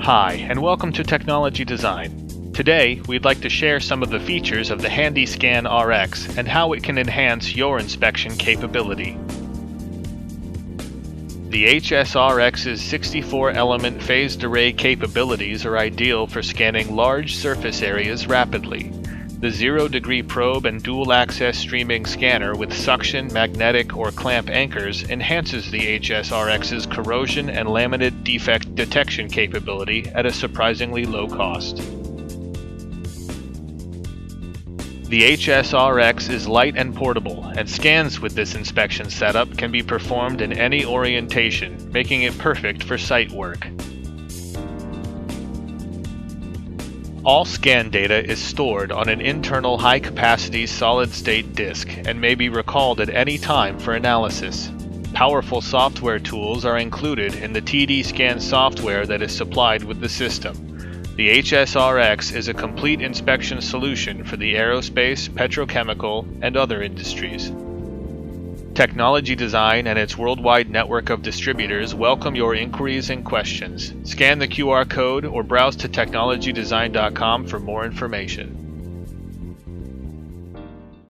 Hi, and welcome to Technology Design. Today, we'd like to share some of the features of the HandyScanRX and how it can enhance your inspection capability. The HSRX's 64-element phased array capabilities are ideal for scanning large surface areas rapidly. The 0-degree probe and dual-access streaming scanner with suction, magnetic, or clamp anchors enhances the HSRX's corrosion and laminate defect detection capability at a surprisingly low cost. The HSRX is light and portable, and scans with this inspection setup can be performed in any orientation, making it perfect for site work. All scan data is stored on an internal high-capacity solid-state disk and may be recalled at any time for analysis. Powerful software tools are included in the TD-Scan software that is supplied with the system. The HSRX is a complete inspection solution for the aerospace, petrochemical, and other industries. Technology Design and its worldwide network of distributors welcome your inquiries and questions. Scan the QR code or browse to technologydesign.com for more information.